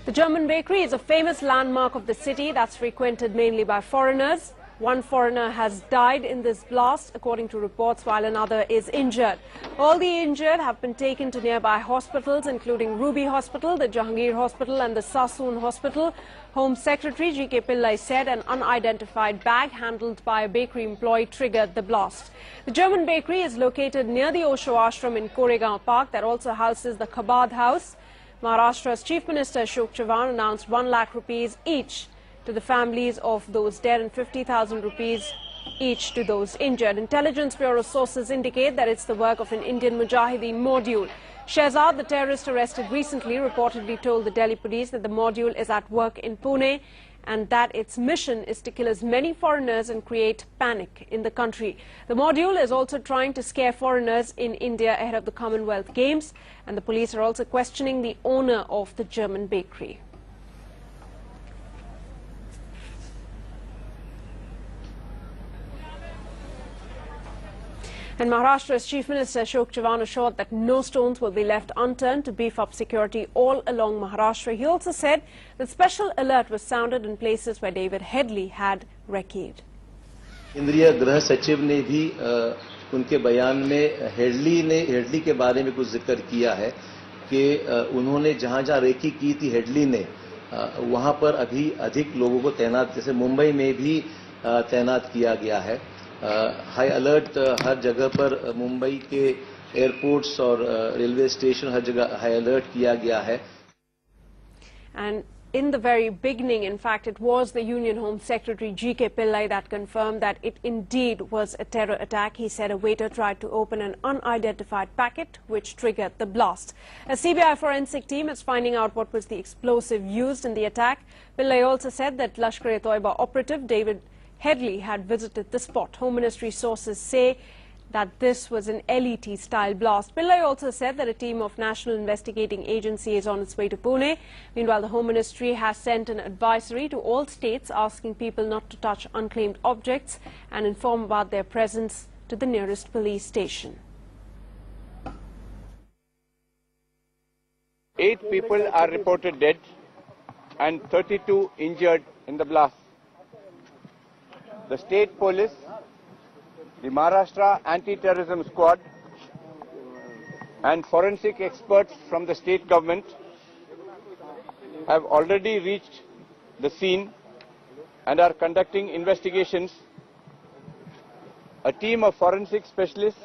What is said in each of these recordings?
The German bakery is a famous landmark of the city that's frequented mainly by foreigners. One foreigner has died in this blast, according to reports, while another is injured. All the injured have been taken to nearby hospitals, including Ruby Hospital, the Jahangir Hospital and the Sassoon Hospital. Home Secretary G.K. Pillai said an unidentified bag handled by a bakery employee triggered the blast. The German bakery is located near the Osho Ashram in Koregaon Park that also houses the Chabad House. Maharashtra's Chief Minister Ashok Chavan announced 1 lakh rupees each to the families of those dead and 50,000 rupees each to those injured. Intelligence Bureau sources indicate that it's the work of an Indian Mujahideen module. Shehzad, the terrorist arrested recently, reportedly told the Delhi police that the module is at work in Pune and that its mission is to kill as many foreigners and create panic in the country. The module is also trying to scare foreigners in India ahead of the Commonwealth Games, and the police are also questioning the owner of the German bakery. And Maharashtra's Chief Minister Ashok Chavan assured that no stones will be left unturned to beef up security all along Maharashtra. He also said that special alert was sounded in places where David Headley had recce'd. केंद्रीय गृह सचिव ने भी उनके बयान में Headley के बारे में कुछ जिक्र किया है कि उन्होंने जहां-जहां रेकी की थी हेडली ने वहां पर अभी अधिक लोगों को तैनात, जैसे मुंबई में भी तैनात किया गया है। हाई अलर्ट हर जगह पर मुंबई के एयरपोर्ट्स और रेलवे स्टेशन हर जगह हाई अलर्ट किया गया है। And in the very beginning, in fact, it was the Union Home Secretary G.K. Pillai that confirmed that it indeed was a terror attack. He said a waiter tried to open an unidentified packet which triggered the blast. A CBI forensic team is finding out what was the explosive used in the attack. Pillai also said that Lashkar-e-Toiba operative David Headley had visited the spot. Home Ministry sources say that this was an LET-style blast. Pillai also said that a team of National Investigating Agency is on its way to Pune. Meanwhile, the Home Ministry has sent an advisory to all states asking people not to touch unclaimed objects and inform about their presence to the nearest police station. 8 people are reported dead and 32 injured in the blast. The state police, the Maharashtra Anti-Terrorism Squad and forensic experts from the state government have already reached the scene and are conducting investigations. A team of forensic specialists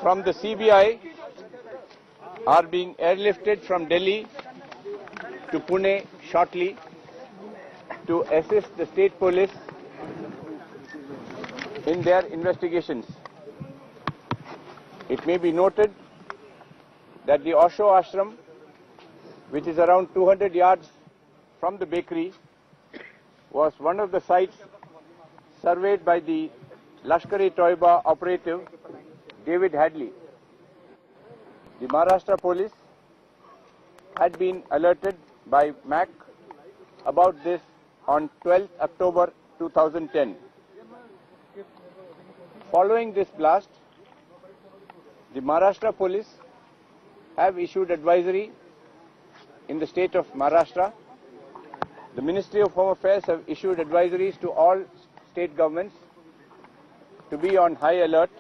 from the CBI are being airlifted from Delhi to Pune shortly to assist the state police in their investigations. It may be noted that the Osho Ashram, which is around 200 yards from the bakery, was one of the sites surveyed by the Lashkar-e-Toiba operative David Headley. The Maharashtra police had been alerted by MAC about this on 12th October 2010. Following this blast, the Maharashtra police have issued advisory in the state of Maharashtra. The Ministry of Home Affairs have issued advisories to all state governments to be on high alert.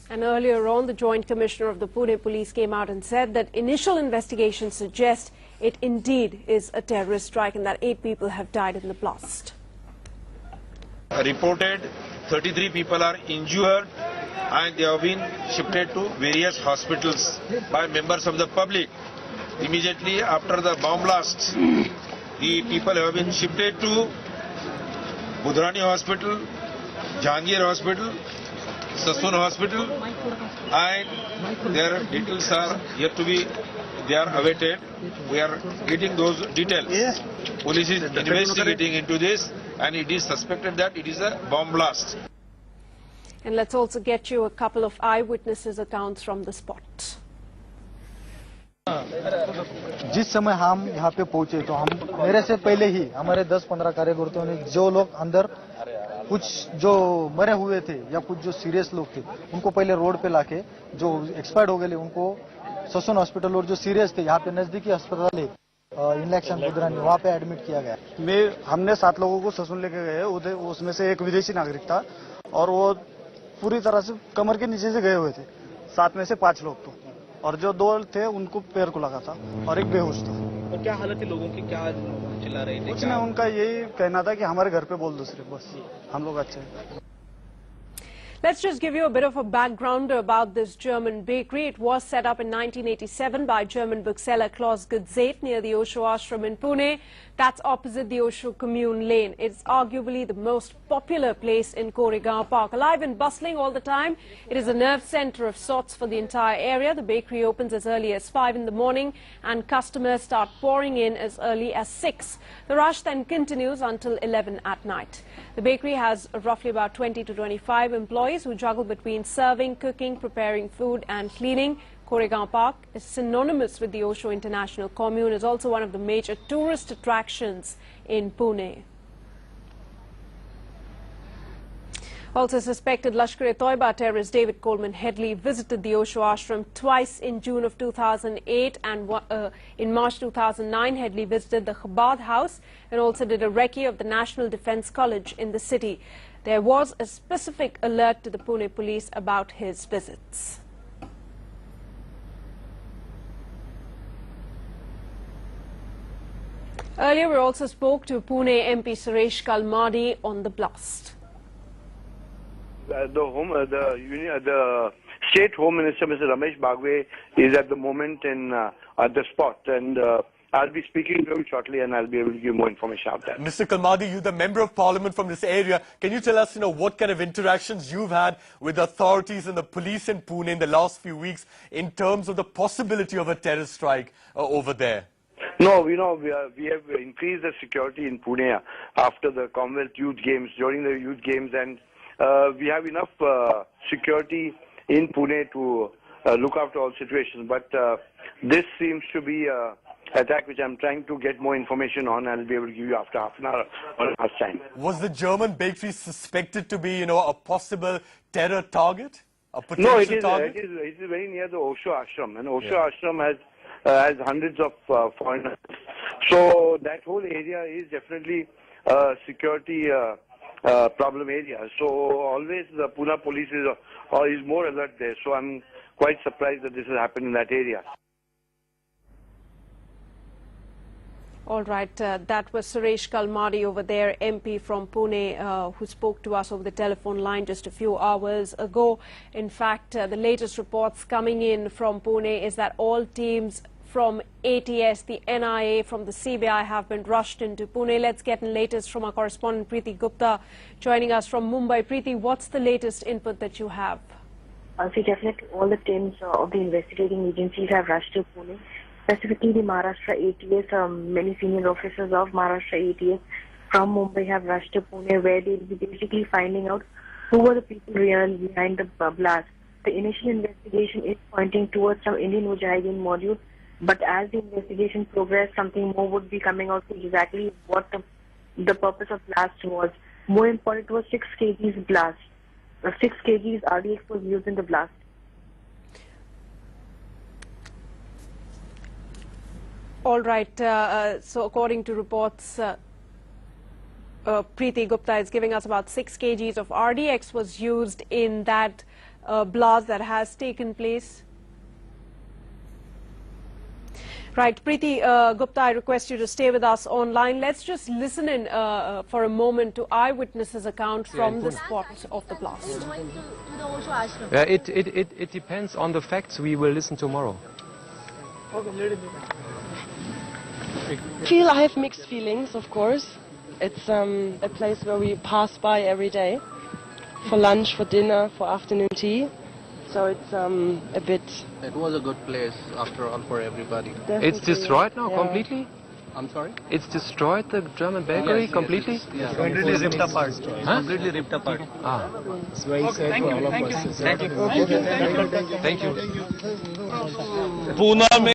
And earlier on, the Joint Commissioner of the Pune Police came out and said that initial investigations suggest it indeed is a terrorist strike and that 8 people have died in the blast. Reported 33 people are injured and they have been shifted to various hospitals by members of the public. Immediately after the bomb blast, the people have been shifted to Budhrani Hospital, Jahangir Hospital, Sassoon Hospital, and their details are yet to be, they are awaited. We are getting those details. Police is investigating into this and it is suspected that it is a bomb blast. And let's also get you a couple of eyewitnesses' accounts from the spot. जिस समय हम यहाँ पे पहुंचे तो हम मेरे से पहले ही हमारे 10-15 कार्यकर्ताओं ने जो लोग अंदर कुछ जो मरे हुए थे या कुछ जो सीरियस लोग थे उनको पहले रोड पे लाके जो एक्सपायर्ड हो गए उनको ससुन हॉस्पिटल और जो सीरियस थे यहाँ पे नजदीकी अस्पताल है इलेक्शन गुजरानी वहाँ पे एडमिट किया गया। हमने 7 लोगों को ससुन लेके गए, उसमें से एक विदेशी नागरिक था और वो पूरी तरह से कमर के नीचे से गए हुए थे। 7 में से 5 लोग तो, और जो 2 थे उनको पैर को लगा था और एक बेहोश था। और क्या हालत है लोगों की, क्या चिल्ला रहे थे? कुछ नहीं, उनका यही कहना था कि हमारे घर पे बोल दो सिर्फ, बस हम लोग अच्छे हैं। Let's just give you a bit of a background about this German bakery. It was set up in 1987 by German bookseller Klaus Gutzeit near the Osho Ashram in Pune. That's opposite the Osho Commune Lane. It's arguably the most popular place in Koregaon Park. Alive and bustling all the time, it is a nerve center of sorts for the entire area. The bakery opens as early as 5 in the morning and customers start pouring in as early as 6. The rush then continues until 11 at night. The bakery has roughly about 20 to 25 employees who juggle between serving, cooking, preparing food and cleaning. Koregaon Park is synonymous with the Osho International Commune. It's also one of the major tourist attractions in Pune. Also, suspected Lashkar-e-Toiba terrorist David Coleman Headley visited the Osho Ashram twice in June of 2008 and in March 2009. Headley visited the Chabad house and also did a recce of the National Defence College in the city. There was a specific alert to the Pune police about his visits. Earlier, we also spoke to Pune MP Suresh Kalmadi on the blast. The State Home Minister, Mr. Ramesh Bagwe, is at the moment at the spot, and I'll be speaking to him shortly, and I'll be able to give more information about that. Mr. Kalmadi, you're the Member of Parliament from this area. Can you tell us, what kind of interactions you've had with the authorities and the police in Pune in the last few weeks in terms of the possibility of a terrorist strike over there? No, we have increased the security in Pune after the Commonwealth Youth Games, during the Youth Games, and we have enough security in Pune to look after all situations. But this seems to be an attack which I'm trying to get more information on. I'll be able to give you after half an hour or an hour's time. Was the German bakery suspected to be, a possible terror target? A potential No, it is very near the Osho Ashram, and Osho Ashram has hundreds of foreigners. So that whole area is definitely a security problem area. So always the Pune police is more alert there. So I'm quite surprised that this has happened in that area. All right, that was Suresh Kalmadi over there, MP from Pune, who spoke to us over the telephone line just a few hours ago. In fact, the latest reports coming in from Pune is that all teams from ATS, the NIA, from the CBI have been rushed into Pune. Let's get the latest from our correspondent Preeti Gupta joining us from Mumbai. Preeti, what's the latest input that you have? See, definitely all the teams of the investigating agencies have rushed to Pune. Specifically, the Maharashtra ATS, many senior officers of Maharashtra ATS from Mumbai have rushed to Pune, where they will be basically finding out who were the people really behind the blast. The initial investigation is pointing towards some Indian Mujahideen module, but as the investigation progresses, something more would be coming out to exactly what the purpose of blast was. More important was 6 kgs blast. 6 kgs RDX was used in the blast. All right, so according to reports, Preeti Gupta is giving us about 6 kgs of RDX was used in that blast that has taken place. Right, Preeti Gupta, I request you to stay with us online. Let's just listen in for a moment to eyewitnesses' account from the spot of the blast. It depends on the facts. We will listen tomorrow. I have mixed feelings, of course. It's a place where we pass by every day for lunch, for dinner, for afternoon tea. So it's a bit... It was a good place, after all, for everybody. Definitely. It's destroyed now, completely? I'm sorry? It's destroyed, the German bakery, completely? Yes, completely ripped apart. Huh? Completely ripped apart. Ah. It's very sad for all of us. Thank you. Thank you. Thank you. Pune